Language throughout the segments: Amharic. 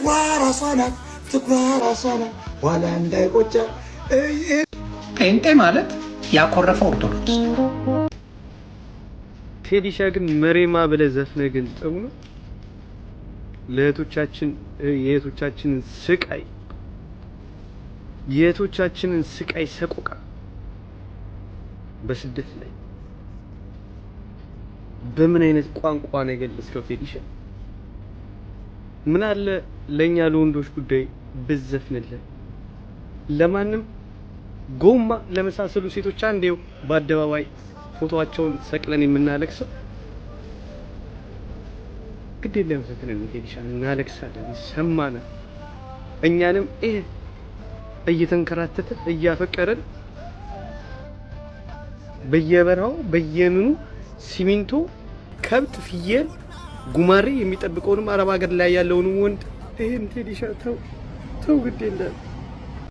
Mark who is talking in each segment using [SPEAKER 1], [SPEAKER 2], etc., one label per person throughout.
[SPEAKER 1] ትኩራ ራሷ ናት ትኩራ ራሷ ናት ዋላ እንዳይቆጨ ጴንጤ ማለት ያኮረፈ ኦርቶዶክስ
[SPEAKER 2] ቴዲሻ ግን መሬማ ብለህ ዘፍነህ ግን ጥሩ ነው። የእህቶቻችንን ስቃይ ሰቆቃ በስደት ላይ በምን አይነት ቋንቋ ነው የገለጽከው ቴዲሻ? ምን አለ ለኛ ለወንዶች ጉዳይ ብዘፍንልን። ለማንም ጎማ ለመሳሰሉ ሴቶች አንዴው በአደባባይ ፎቶዋቸውን ሰቅለን የምናለቅሰው ግድ የለም ዘፈንን ቴዲሻ እናለቅሳለን። ሰማና እኛንም እየተንከራተተ እያፈቀረን በየበረሃው በየምኑ ሲሚንቶ ከብት ፍየል ጉማሬ የሚጠብቀውንም አረብ ሀገር ላይ ያለውን ወንድ ቴዲሻ ተው ግድ የለም።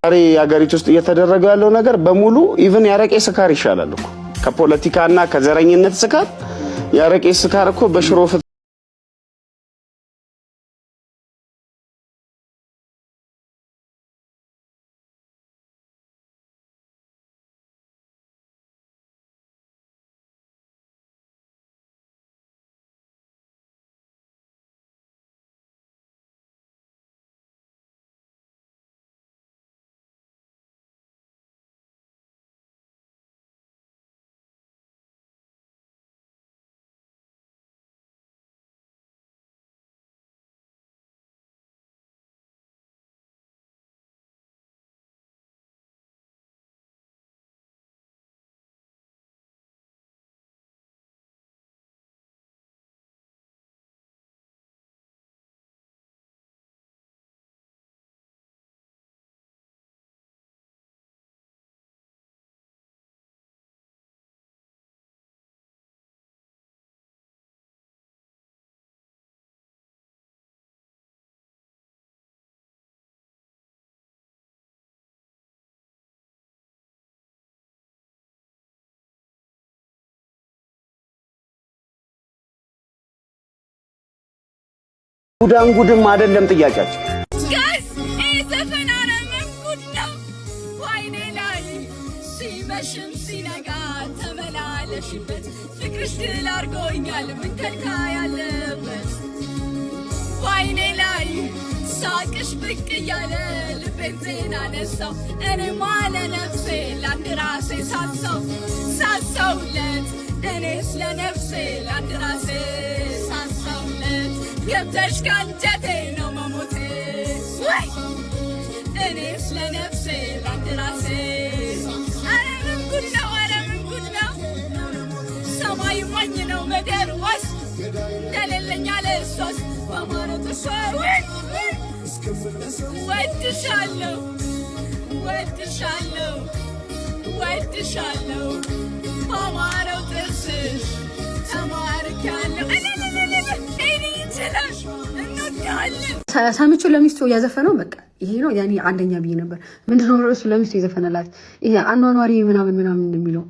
[SPEAKER 3] ዛሬ ሀገሪቱ ውስጥ እየተደረገ ያለው ነገር በሙሉ ኢቭን ያረቄ ስካር ይሻላል እኮ ከፖለቲካና ከዘረኝነት ስካር። ያረቄ ስካር እኮ በሽሮ ጉዳንጉድም አይደለም ጥያቄያችን።
[SPEAKER 4] ጋይስ ዘፈን አረመን ጉድ ነው። ዋይኔ ላይ ሲመሽም ሲነጋ ተመላለሽበት ፍቅርሽ ድል አድርጎኛል ምን ከልካ ያለበት ዋይኔ ላይ ሳቅሽ ብቅ እያለ ልቤን ዜና ነሳው እኔማ ለነፍሴ ለአንድ ራሴ ሳሳውለት እኔስ ለነፍሴ ለአንድ ራሴ ሳሳውለት ገብተሽ ካንጀቴ ነው መሞቴ ወይ እኔስ ለነፍሴ ለአንድ ራሴ ኧረ ምን ጉድ ነው ኧረ ምን ጉድ ነው ሰማይ ሞኝ ነው ምድር ወስ እንደሌለኝ አለ እሷስ በማረቱ ወድሻለሁ በማረው ጥርስሽ ተማርካለሁ
[SPEAKER 5] ሳሚቹ ለሚስቱ ያዘፈነው በቃ ይሄ ነው ያኔ አንደኛ ብዬ ነበር። ምንድነው ርዕሱ ለሚስቱ የዘፈነላት ይሄ አኗኗሪ ምናምን እንደሚለው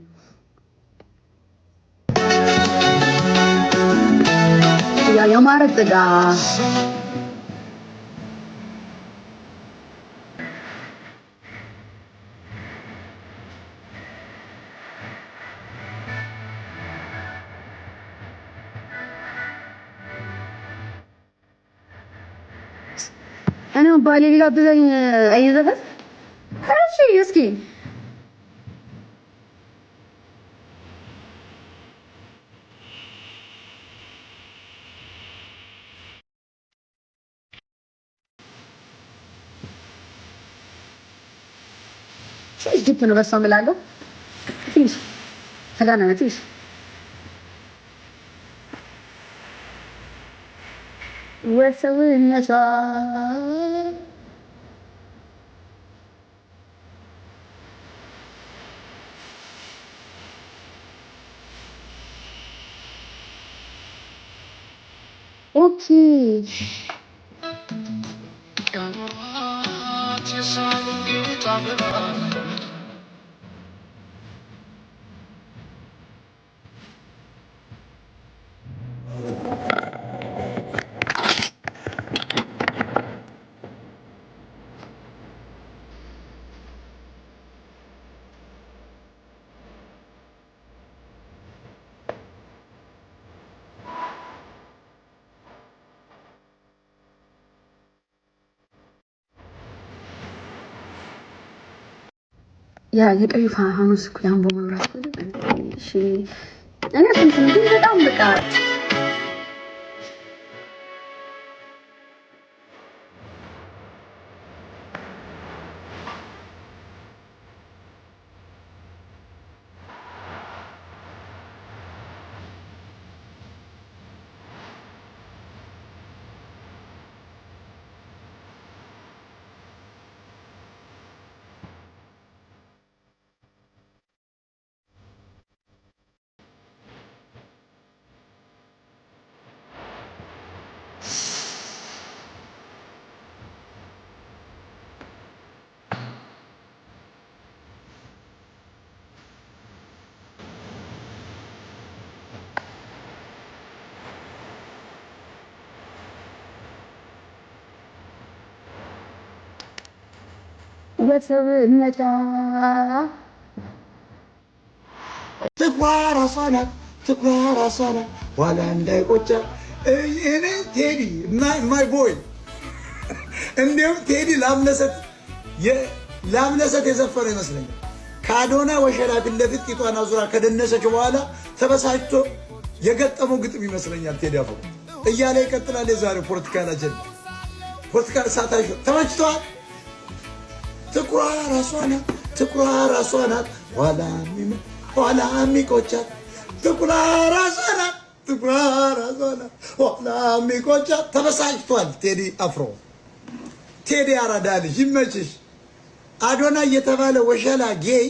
[SPEAKER 5] ያማረ ጥጋ እኔ ባሌ ሊጋብዘኝ አይዘፈን እሺ እስኪ ጅፕ ነው በሷ እምላለሁ ትንሽ ተጋነነ ትንሽ ወሰውነቷ ኦኬ ያ የቀዩ ፋኖስ እኮ ያንቦ መብራት እሺ እኔ እንትን ግን በጣም በቃ በሰብነታ
[SPEAKER 1] ትኩራራሷና ዋላ እንዳይቆጫ እኔ ቴዲ ማይ ቦይ እንዴም ቴዲ ላምለሰት የዘፈነ ይመስለኛል። ከአዶና ወሸላ ፊት ለፊት ቂጧን አዙራ ከደነሰች በኋላ ተበሳጭቶ የገጠመው ግጥም ይመስለኛል። ቴዲ አፍሮ እያለ ይቀጥላል። የዛሬው ፖለቲካል አጀንዳ ፖለቲካል ሳታሽ ተመችቷል። ትኩራራሷ ናት ኋላ የሚቆጫት ትኩራራሷ ናት ኋላ የሚቆጫት። ተበሳጭቷል ቴዲ አፍሮ። ቴዲ አራዳ ልጅ ይመችሽ። አዶና እየተባለ ወሸላ ጌይ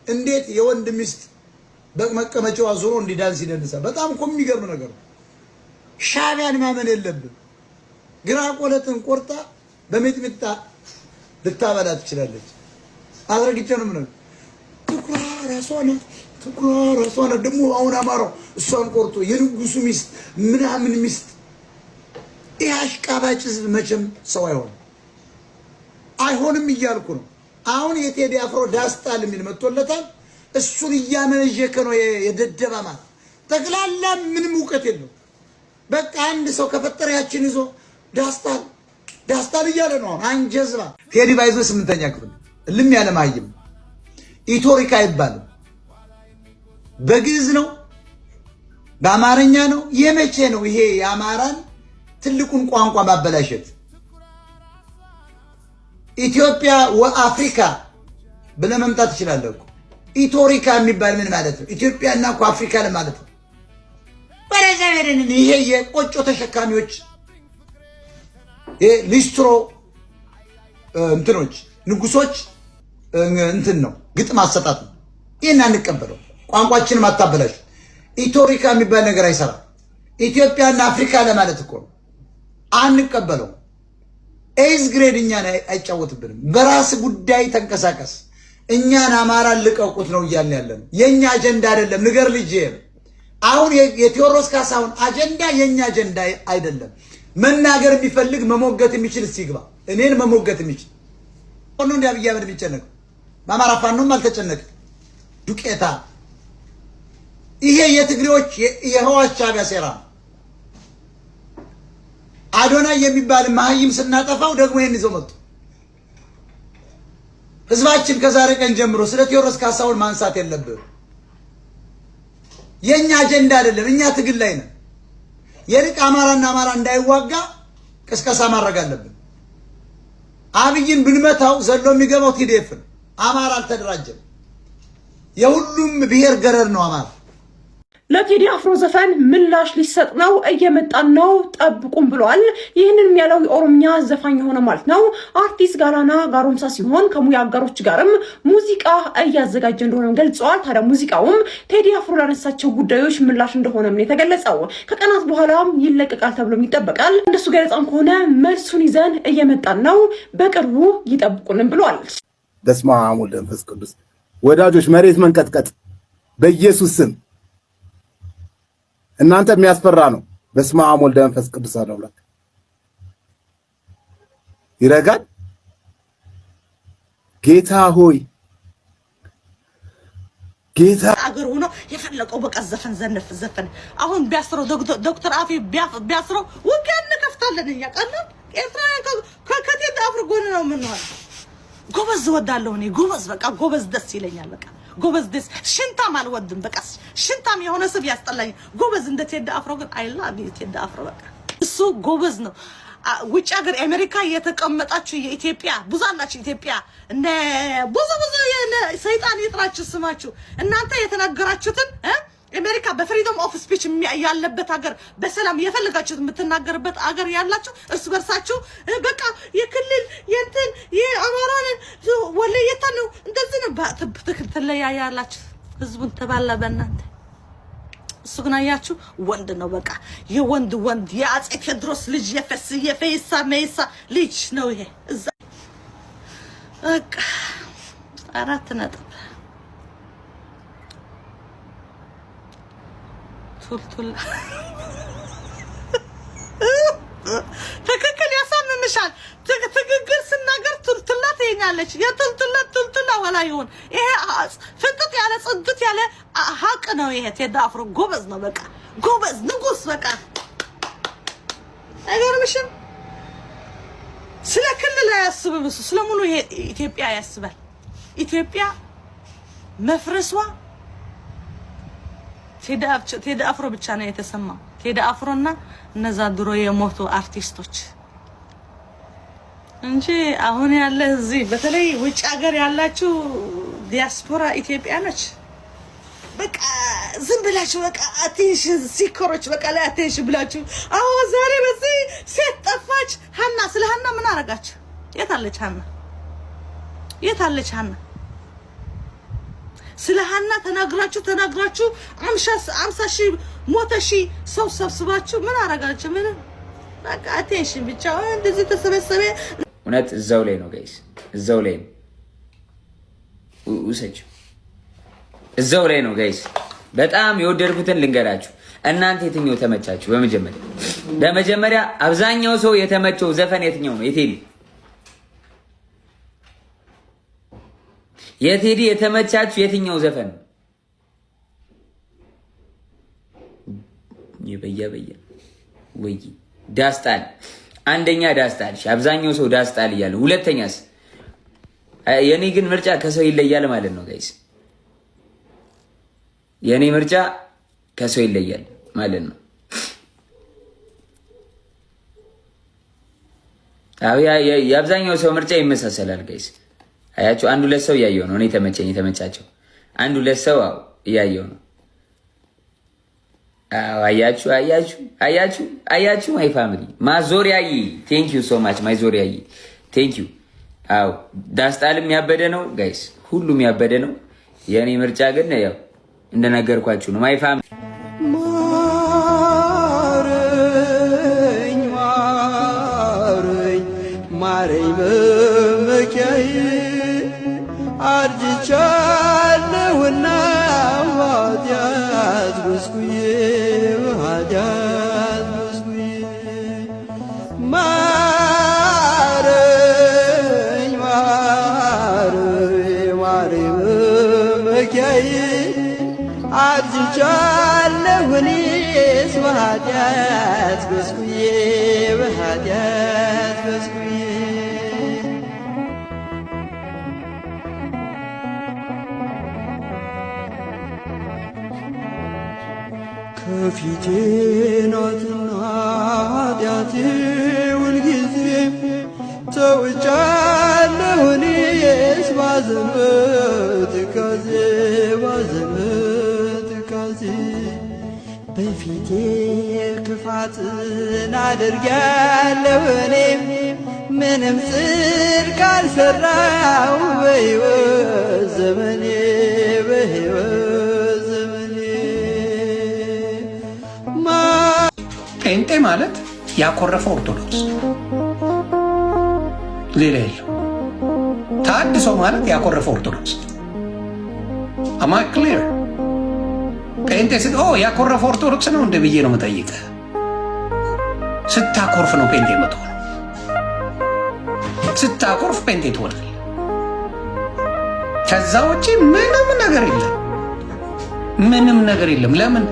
[SPEAKER 1] እንዴት የወንድ ሚስት በመቀመጫዋ ዙሮ እንዲዳንስ ይደንሳል? በጣም እኮ የሚገርም ነገር ነው። ሻዕቢያን ማመን የለብን። ግራ ቆለጥን ቆርጣ በሚጥሚጣ ልታበላ ትችላለች። አድርግቼ ነው ምነው ትኩራራሷ ናት ደግሞ አሁን አማራው እሷን ቆርጦ የንጉሱ ሚስት ምናምን ሚስት። ይህ አሽቃባጭ ህዝብ መቼም ሰው አይሆንም እያልኩ ነው። አሁን የቴዲ አፍሮ ዳስጣል የሚል መጥቶለታል። እሱን እያመነዠከ ነው የደደባ ማለት ጠቅላላ ምንም እውቀት የለው። በቃ አንድ ሰው ከፈጠረ ያችን ይዞ ዳስጣል እያለ ነው አንጀዝባ። ቴዲ ባይዞ 8ኛ ክፍል እልም ያለ ማይም ኢቶሪካ አይባልም። በግዕዝ ነው በአማርኛ ነው። የመቼ ነው ይሄ የአማራን ትልቁን ቋንቋ ማበላሸት? ኢትዮጵያ ወአፍሪካ ብለህ መምጣት ትችላለህ እኮ። ኢቶሪካ የሚባል ምን ማለት ነው? ኢትዮጵያና እኮ አፍሪካ ለማለት ነው። በረዘበረን ይሄ የቆጮ ተሸካሚዎች ሊስትሮ እንትኖች ንጉሶች እንትን ነው ግጥም አሰጣጥ ነው። ይሄን አንቀበለው። ቋንቋችንን ማታበላሽ። ኢቶሪካ የሚባል ነገር አይሰራም። ኢትዮጵያና አፍሪካ ለማለት እኮ ነው። አንቀበለው። ኤዝ ግሬድ እኛን አይጫወትብንም። በራስ ጉዳይ ተንቀሳቀስ። እኛን አማራን ልቀቁት ነው እያልን ያለን። የኛ አጀንዳ አይደለም። ንገር ልጅ አሁን የቴዎድሮስ ካሳሁን አጀንዳ የኛ አጀንዳ አይደለም። መናገር የሚፈልግ መሞገት የሚችል ሲግባ እኔን መሞገት የሚችል ሆኖ እንደ አብይ አህመድ የሚጨነቅ በአማራ ፋኖም አልተጨነቀ ዱቄታ። ይሄ የትግሬዎች የህዋት ሻዕቢያ ሴራ ነው። አዶናይ የሚባል መሀይም ስናጠፋው ደግሞ ይሄን ይዘው መጡ። ህዝባችን ከዛሬ ቀን ጀምሮ ስለ ቴዎድሮስ ካሳሁን ማንሳት የለብንም። የኛ አጀንዳ አይደለም። እኛ ትግል ላይ ነን። የልቅ አማራና አማራ እንዳይዋጋ ቅስቀሳ ማድረግ አለብን። አብይን ብንመታው ዘሎ የሚገባው ቲዲኤፍ ነው። አማራ አልተደራጀም። የሁሉም ብሔር ገረድ ነው አማራ።
[SPEAKER 6] ለቴዲ አፍሮ ዘፈን ምላሽ ሊሰጥ ነው፣ እየመጣን ነው፣ ጠብቁም ብሏል። ይህንን ያለው የኦሮምኛ ዘፋኝ የሆነ ማለት ነው አርቲስት ጋላና ጋሮምሳ ሲሆን ከሙያ አጋሮች ጋርም ሙዚቃ እያዘጋጀ እንደሆነ ገልጸዋል። ታዲያ ሙዚቃውም ቴዲ አፍሮ ላነሳቸው ጉዳዮች ምላሽ እንደሆነም የተገለጸው ከቀናት በኋላም ይለቀቃል ተብሎም ይጠበቃል። እንደሱ ገለጻም ከሆነ መልሱን ይዘን እየመጣን ነው፣ በቅርቡ ይጠብቁንም ብሏል።
[SPEAKER 7] በስመ አብ ወወልድ ወመንፈስ ቅዱስ። ወዳጆች መሬት መንቀጥቀጥ በኢየሱስ ስም እናንተ የሚያስፈራ ነው። በስመ አብ ወወልድ ወመንፈስ ቅዱስ አምላክ ይረጋል። ጌታ ሆይ ጌታ
[SPEAKER 8] አገር ሆኖ የፈለቀው በቃ ዘፈን አሁን ቢያስረው ዶክተር አፊ ቢያስረው ውጊያ እንከፍታለን። እኛ ቀላል ኤርትራ ከቴዲ አፍሮ ጎን ነው የምንሆነው። ጎበዝ እወዳለሁ እኔ ጎበዝ በቃ ጎበዝ ደስ ይለኛል በቃ ጎበዝ ደስ ሽንታም አልወድም በቃ ሽንታም የሆነ ስብ ያስጠላኝ ጎበዝ እንደ ቴዲ አፍሮ ግን አይላ ቴዲ አፍሮ በቃ እሱ ጎበዝ ነው ውጭ ሀገር አሜሪካ የተቀመጣችሁ የኢትዮጵያ ብዙ አላችሁ ኢትዮጵያ እነ ብዙ ሰይጣን ይጥራችሁ ስማችሁ እናንተ የተናገራችሁትን አሜሪካ በፍሪደም ኦፍ ስፒች ያለበት ሀገር በሰላም የፈለጋችሁት የምትናገርበት ሀገር ያላችሁ እርስ በርሳችሁ በቃ የክልል የእንትን የአማራን ወለየታ ነው እንደዚህ ነው በትክክል ተለያያላችሁ ህዝቡን ተባላ በእናንተ እሱ ግን አያችሁ ወንድ ነው በቃ የወንድ ወንድ የአፄ ቴዎድሮስ ልጅ የፈይሳ መይሳ ልጅ ነው ይሄ እዛ በቃ 4 ነጥብ ቱልቱላ ትክክል ያሳምምሻል ትክክል ስናገር ቱልቱላ ትይኛለች የቱልቱላ ወላ ይሁን ይሄ ፍጥጥ ያለ ጽድት ያለ ሀቅ ነው ይሄ ቴዲ አፍሮ ጎበዝ ነው በቃ ጎበዝ ንጉስ በቃ አይገርምሽም ስለ ክልል አያስብም እሱ ስለሙሉ ይሄ ኢትዮጵያ ያስባል ኢትዮጵያ መፍረሷ ቴዲ አፍሮ ብቻ ነው የተሰማው ቴዲ አፍሮና እነዛ ድሮ የሞቱ አርቲስቶች እንጂ አሁን ያለ እዚህ በተለይ ውጭ ሀገር ያላችሁ ዲያስፖራ ኢትዮጵያኖች በቃ ዝም ብላችሁ በቃ አቴንሽን ሲከሮች በቃ ላይ አቴንሽን ብላችሁ አዎ ዛሬ በዚህ ሴት ጠፋች ሀና ስለ ሀና ምን አረጋችሁ የት አለች ሀና ስለ ሀና ተናግራችሁ 50 ሺህ ሞተ ሺህ ሰው ሰብስባችሁ ምን አረጋችሁ ምን በቃ አቴንሽን ብቻ እንደዚህ ተሰበሰበ
[SPEAKER 9] እውነት እዛው ላይ ነው ጋይስ እዛው ላይ ነው ውሰጅ እዛው ላይ ነው ጋይስ በጣም የወደድኩትን ልንገራችሁ እናንተ የትኛው ተመቻችሁ በመጀመሪያ አብዛኛው ሰው የተመቸው ዘፈን የትኛው ነው የቴዲ የተመቻችሁ የትኛው ዘፈን ይበያ ወይ ዳስጣል አንደኛ ዳስጣል አብዛኛው ሰው ዳስጣል ይያለ ሁለተኛስ የኔ ግን ምርጫ ከሰው ይለያል ማለት ነው ጋይስ የኔ ምርጫ ከሰው ይለያል ማለት ነው የአብዛኛው ሰው ምርጫ ይመሳሰላል ጋይስ አያችሁ አንዱ ለሰው ያየው ነው እኔ ተመቻቸው አንዱ ለሰው ያየው ነው አያችሁ ማይ ፋሚሊ ማዞሪያይ ቴንክ ዩ ሶ ማች ማዞሪያይ ቴንክ ዩ ዳስጣልም ያበደ ነው ጋይስ ሁሉም ያበደ ነው የኔ ምርጫ ግን ያው እንደነገርኳችሁ ነው ማይ ፋሚሊ ማረኝ በመኪያዬ አርጅቻለሁና ኃጢአት በዝኩዬ ማረኝ በመኪያዬ አርጅቻለሁ እኔስ በኃጢአት በዝኩዬ ከፊቴ ናትና ኃጢአቴ ሁልጊዜ ተውጫለሁ እኔስ ባዘን በትካዜ በፊቴ ክፋትን አድርጋለሁ እኔም ምንም ጽድቅ አልሰራሁ በሕይወት ዘመኔ
[SPEAKER 10] ጴንጤ ማለት ያኮረፈ ኦርቶዶክስ ሌላ የለም። ታድሶ ማለት ያኮረፈ ኦርቶዶክስ አማ ክሊር ጴንጤ ያኮረፈ ኦርቶዶክስ ነው እንደ ብዬ ነው የምጠይቅህ። ስታኮርፍ ነው ጴንጤ የምትሆነው። ስታኮርፍ ጴንጤ ትሆናለህ። ከዛ ውጪ ምንም ነገር የለም። ለምን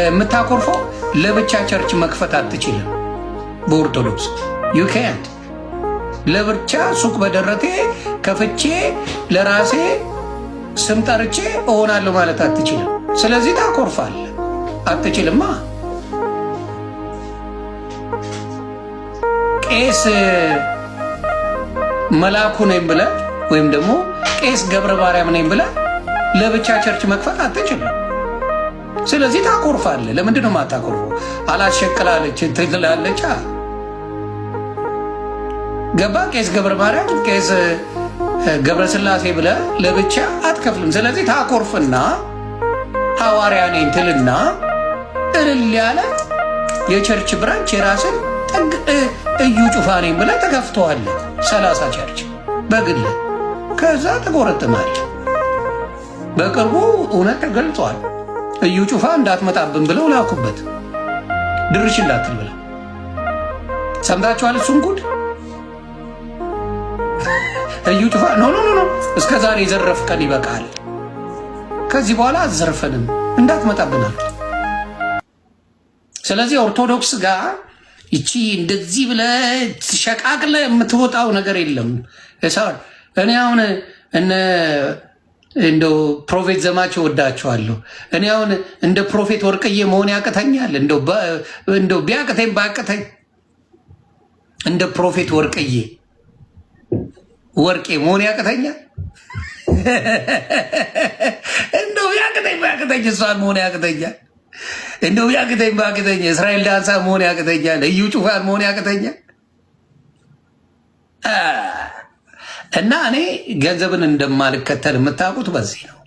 [SPEAKER 10] የምታኮርፈው? ለብቻ ቸርች መክፈት አትችልም። በኦርቶዶክስ ዩ ካንት ለብቻ ሱቅ በደረቴ ከፍቼ ለራሴ ስም ጠርቼ እሆናለሁ ማለት አትችልም። ስለዚህ ታኮርፋለህ። አትችልማ። ቄስ መላኩ ነኝ ብለህ ወይም ደግሞ ቄስ ገብረ ማርያም ነኝ ብለህ ለብቻ ቸርች መክፈት አትችልም። ስለዚህ ታኮርፋለህ። ለምንድን ነው የማታኮርፈው? አላሸቅላለች ትላለች። ገባ? ቄስ ገብረ ማርያም ቄስ ገብረ ስላሴ ብለህ ለብቻ አትከፍልም። ስለዚህ ታኮርፍና ሐዋርያ ነኝ ትልና እልል ያለ የቸርች ብራንች የራስን ጥግ እዩ ጩፋ ነኝ ብለህ ተከፍተዋለህ። 30 ቸርች በግል ከዛ ትቆረጥማለህ። በቅርቡ እውነት ተገልጿል። እዩ ጩፋ እንዳትመጣብን ብለው ላኩበት፣ ድርሽ እንዳትል ብለው። ሰምታችኋል? እሱን ጉድ እዩ ጩፋ ኖ እስከ ዛሬ የዘረፍከን ይበቃል፣ ከዚህ በኋላ አዘርፈንም እንዳትመጣብናል። ስለዚህ ኦርቶዶክስ ጋር ይቺ እንደዚህ ብለህ ሸቃቅለ የምትወጣው ነገር የለም። እኔ አሁን እንደው ፕሮፌት ዘማች ወዳቸዋለሁ። እኔ አሁን እንደ ፕሮፌት ወርቅዬ መሆን ያቅተኛል? እንደው ቢያቅተኝ ባቅተኝ እንደ ፕሮፌት ወርቅዬ ወርቄ መሆን ያቅተኛል? እንደው ቢያቅተኝ ባቅተኝ እሷን መሆን ያቅተኛል? እንደው ቢያቅተኝ ባቅተኝ እስራኤል ዳንሳ መሆን ያቅተኛል? እዩ ጩፋን መሆን ያቅተኛል? እና እኔ ገንዘብን እንደማልከተል የምታውቁት በዚህ ነው።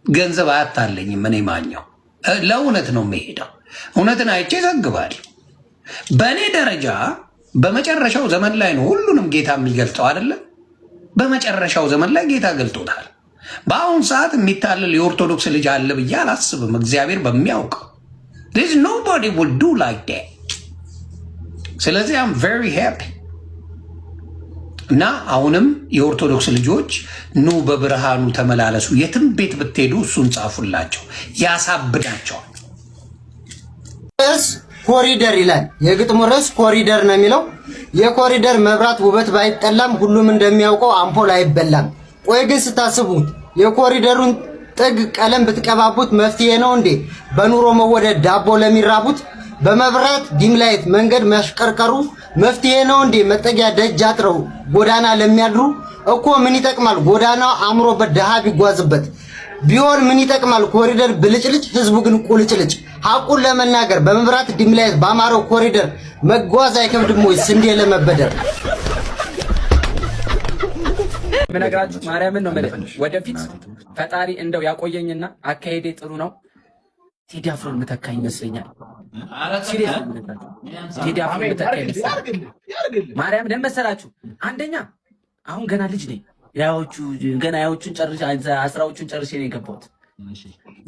[SPEAKER 10] ገንዘብ አያታለኝም። እኔ ማኛው ለእውነት ነው የሚሄደው። እውነትን አይቼ ዘግባል። በእኔ ደረጃ በመጨረሻው ዘመን ላይ ነው ሁሉንም ጌታ የሚገልጠው አይደለም። በመጨረሻው ዘመን ላይ ጌታ ገልጦታል። በአሁን ሰዓት የሚታለል የኦርቶዶክስ ልጅ አለ ብዬ አላስብም። እግዚአብሔር በሚያውቀው nobody will do like that። ስለዚህ I'm very happy እና አሁንም የኦርቶዶክስ ልጆች ኑ በብርሃኑ ተመላለሱ። የትም ቤት ብትሄዱ እሱን ጻፉላቸው፣ ያሳብዳቸዋል።
[SPEAKER 11] ኮሪደር ይላል የግጥሙ ርዕስ ኮሪደር ነው የሚለው። የኮሪደር መብራት ውበት ባይጠላም ሁሉም እንደሚያውቀው አምፖል አይበላም። ቆይ ግን ስታስቡት የኮሪደሩን ጥግ ቀለም ብትቀባቡት መፍትሄ ነው እንዴ? በኑሮ መወደድ ዳቦ ለሚራቡት በመብራት ዲምላይት መንገድ ማሽቀርቀሩ መፍትሄ ነው እንዴ? መጠጊያ ደጅ አጥረው ጎዳና ለሚያድሩ እኮ ምን ይጠቅማል ጎዳናው አምሮበት ደሃ ቢጓዝበት ቢሆን ምን ይጠቅማል ኮሪደር ብልጭልጭ ህዝቡ ግን ቁልጭልጭ። ሐቁን ለመናገር በመብራት ዲምላይት ባማረው ኮሪደር መጓዝ አይከብድም ወይ ስንዴ ለመበደር?
[SPEAKER 12] ምነግራችሁ ማርያምን ነው ማለት ወደፊት ፈጣሪ እንደው ያቆየኝና አካሄዴ ጥሩ ነው። ቴዲ አፍሮን ምተካ ይመስለኛል። ቴዲ አፍሮን ምተካ ይመስለኛል። ማርያም ደም መሰላችሁ። አንደኛ አሁን ገና ልጅ ነኝ። ያዎቹን ጨርሼ 10ዎቹን ጨርሼ ነው የገባሁት።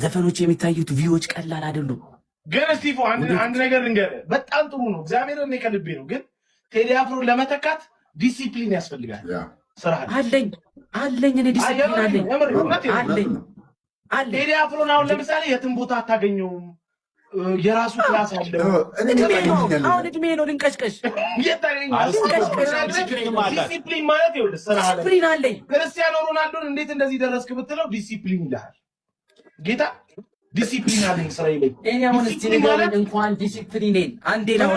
[SPEAKER 12] ዘፈኖች የሚታዩት ቪዎች ቀላል አይደሉም።
[SPEAKER 13] ግን እስቲፎ አንድ ነገር ልንገርህ፣ በጣም ጥሩ ነው። እግዚአብሔርን ከልቤ ነው። ግን ቴዲ አፍሮን ለመተካት ዲሲፕሊን ያስፈልጋል። ስራ
[SPEAKER 12] አለኝ እኔ ዲሲፕሊን አለኝ።
[SPEAKER 13] ቴዲ አፍሮን አሁን ለምሳሌ የትም ቦታ አታገኘውም። የራሱ ክላስ አለው።
[SPEAKER 12] አሁን እድሜ ነው ልንቀሽቀሽ።
[SPEAKER 13] ዲሲፕሊን ማለት ይኸውልህ ስራ አለ።
[SPEAKER 12] ዲሲፕሊን አለኝ።
[SPEAKER 13] ክርስቲያኖ ሮናልዶን እንዴት እንደዚህ ደረስክ ብትለው ዲሲፕሊን ይልሃል። ጌታ ዲሲፕሊን አለኝ ስራ ይለኝ።
[SPEAKER 12] እኔ አሁን እስቲ ንገረኝ እንኳን ዲሲፕሊኔን አንዴ ነው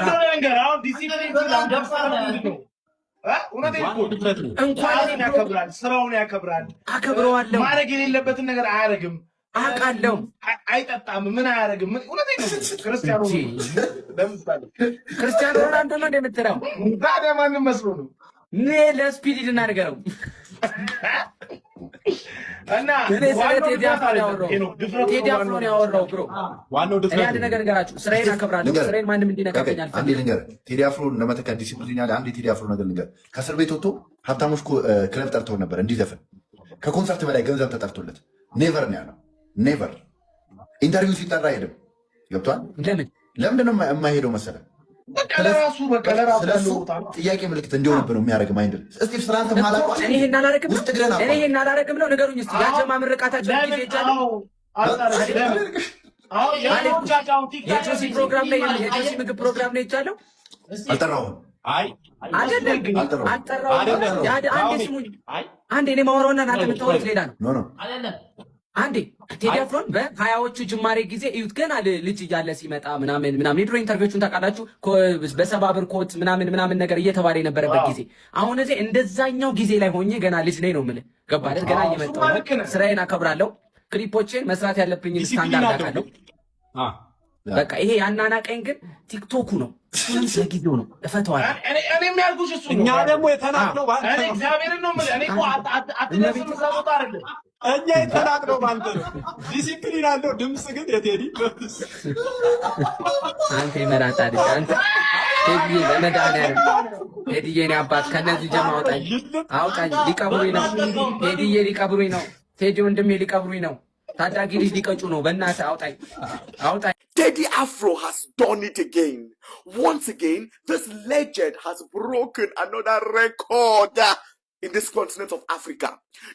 [SPEAKER 13] አሁን ዲሲፕሊን ነው። እንኳን ያከብራል፣ ስራውን ያከብራል።
[SPEAKER 12] አከብረዋለሁ።
[SPEAKER 13] ማድረግ የሌለበትን ነገር አያደርግም።
[SPEAKER 12] አውቃለሁ።
[SPEAKER 13] አይጠጣም፣ ምን አያደርግም። እውነቴን ነው። ክርስቲያኖ
[SPEAKER 12] ሮናልዶ ነው እንደምትለው
[SPEAKER 13] ታዲያ ማንም መስሎ ነው?
[SPEAKER 12] ለስፒድ እናድርገው እና ቴዲ አፍሮን ያወራው ብሮ እኔ አንድ ነገር ንገራችሁ። ስራዬን አከብራለሁ። ስራዬን ማንም እንዲነካከኝ አልፈልግም።
[SPEAKER 14] ቴዲ አፍሮን ለመተካት ዲሲፕሊን ያለ አንድ የቴዲ አፍሮ ነገር ንገር። ከእስር ቤት ወጥቶ ሀብታሞች ክለብ ጠርተው ነበር እንዲዘፍን። ከኮንሰርት በላይ ገንዘብ ተጠርቶለት ኔቨር ነው ያለው። ኔቨር ኢንተርቪው ሲጠራ አይሄድም። ገብቷል? ለምንድን ነው የማይሄደው መሰለህ?
[SPEAKER 13] ለራሱ
[SPEAKER 14] ጥያቄ ምልክት እንዲሆንብህ ነው የሚያደርግ ማይንድ እስጢፍ ስራንተ ማላቋ
[SPEAKER 12] እኔ ይሄን አላረግም ነው ነገሩኝ። እስቲ ያጀማ ምርቃታቸው ጊዜ ይቻላል። የጆሲ ፕሮግራም ላይ የጆሲ ምግብ ፕሮግራም ላይ ይቻለው አንዴ እኔ ማወራውና እናንተ የምታወሩት ሌላ ነው። አንዴ ቴዲ አፍሮን በ20ዎቹ ጅማሬ ጊዜ እዩት። ገና ልጅ እያለ ሲመጣ ምናምን የድሮ ኢንተርቪዎቹን ታውቃላችሁ። በ70 ብር ኮት ምናምን ነገር እየተባለ የነበረበት ጊዜ። አሁን እዚህ እንደዛኛው ጊዜ ላይ ሆኜ ገና ልጅ ነኝ ነው የምልህ። ገባህ? ገና እየመጣሁ ነው። ስራዬን አከብራለሁ። ክሊፖችን መስራት ያለብኝን ስታንዳርድ አውቃለሁ። በቃ ይሄ ያናናቀኝ ግን ቲክቶኩ ነው። እሱንም ስለጊዜው ነው እፈተዋለሁ።
[SPEAKER 13] እኔም ያልኩሽ እሱ ነው። እኛ ደግሞ የተናቅነው ባንተ ነው። እግዚአብሔርን ነው የምልህ። እኔ እኮ አትደርስም እዛ ቦታ አይደለም። እኛ የተናቅነው ባንተ ነው። ዲሲፕሊን አለው። ድምፅ ግን የቴዲ
[SPEAKER 12] አንተ ይመራጣ አይደል? አንተ ቴዲ በመድኃኒዓለም ቴዲዬ እኔ አባት ከነዚህ ጀማ አውጣኝ። ሊቀብሩኝ ነው ቴዲዬ፣ ሊቀብሩኝ ነው ቴዲ ወንድሜ፣ ሊቀብሩኝ ነው። ታዳጊ ልጅ ሊቀጩ ነው። በእናትህ አውጣኝ።
[SPEAKER 15] Teddy Afro has done it again. Once again, this legend has broken another record in this continent of Africa.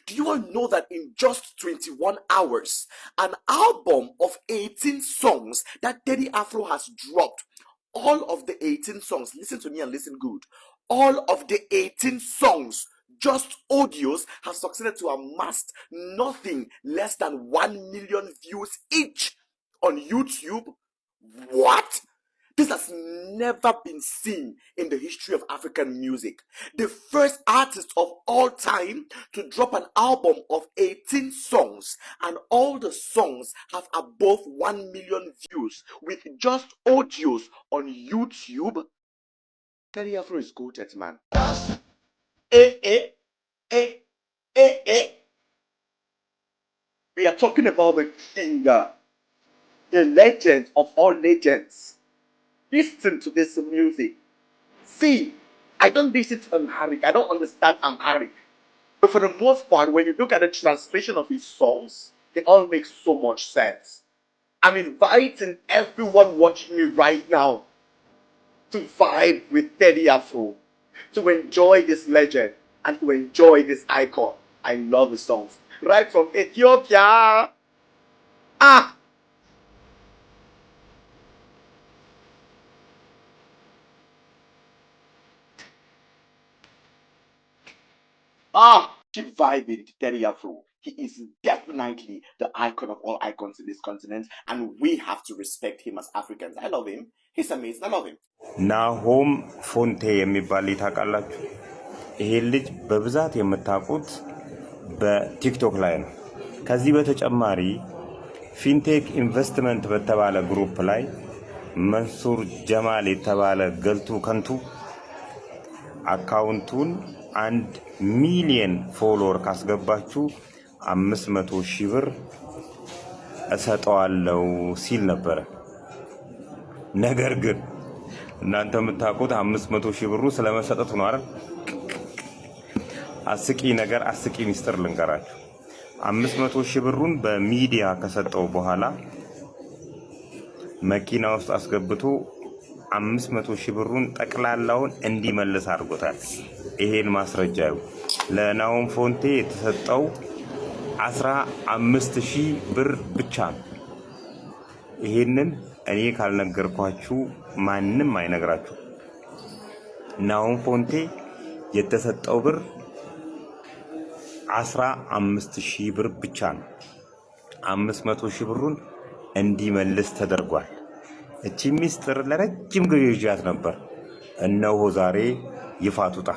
[SPEAKER 15] Do you all know that in just 21 hours, an album of 18 songs that Teddy Afro has dropped, all of the 18 songs, listen to me and listen good, all of the 18 songs, just audios, have succeeded to amass nothing less than 1 million views each on YouTube? What? This has never been seen in the history of African music. The first artist of all time to drop an album of 18 songs, and all the songs have above 1 million views with just audios on YouTube. Teddy Afro is goated, man. We are talking about the king, the legend of all legends. Listen to this music. See, I don't listen to Amharic. I don't understand Amharic. But for the most part, when you look at the translation of his songs, they all make so much sense. I'm inviting everyone watching me right now to vibe with Teddy Afro, to enjoy this legend and to enjoy this icon. I love the songs. Right from Ethiopia. Keep vibing to Teddy Afro. He is definitely the icon of all icons in this continent, and we have to respect him as Africans. I love him. He's amazing. I love him.
[SPEAKER 16] ናሆም ፎንቴ የሚባል ታውቃላችሁ? ይሄ ልጅ በብዛት የምታውቁት በቲክቶክ ላይ ነው። ከዚህ በተጨማሪ ፊንቴክ ኢንቨስትመንት በተባለ ግሩፕ ላይ መንሱር ጀማል የተባለ ገልቱ ከንቱ አካውንቱን 1 ሚሊየን ፎሎወር ካስገባችሁ 500,000 ብር እሰጠዋለሁ ሲል ነበር። ነገር ግን እናንተ የምታውቁት 500,000 ብሩ ስለመሰጠቱ ነው አይደል? አስቂ ነገር አስቂ ሚስጥር ልንገራችሁ። 500,000 ብሩን በሚዲያ ከሰጠው በኋላ መኪና ውስጥ አስገብቶ 500,000 ብሩን ጠቅላላውን እንዲመልስ አድርጎታል። ይሄን ማስረጃው ለናሆም ፎንቴ የተሰጠው 15,000 ብር ብቻ ነው። ይሄንን እኔ ካልነገርኳችሁ ማንም አይነግራችሁ። ናሆም ፎንቴ የተሰጠው ብር 15,000 ብር ብቻ ነው። 500,000 ብሩን እንዲመልስ ተደርጓል። እቺ ሚስጥር ለረጅም ጊዜ ይዣት ነበር። እነሆ ዛሬ ይፋ ትውጣ።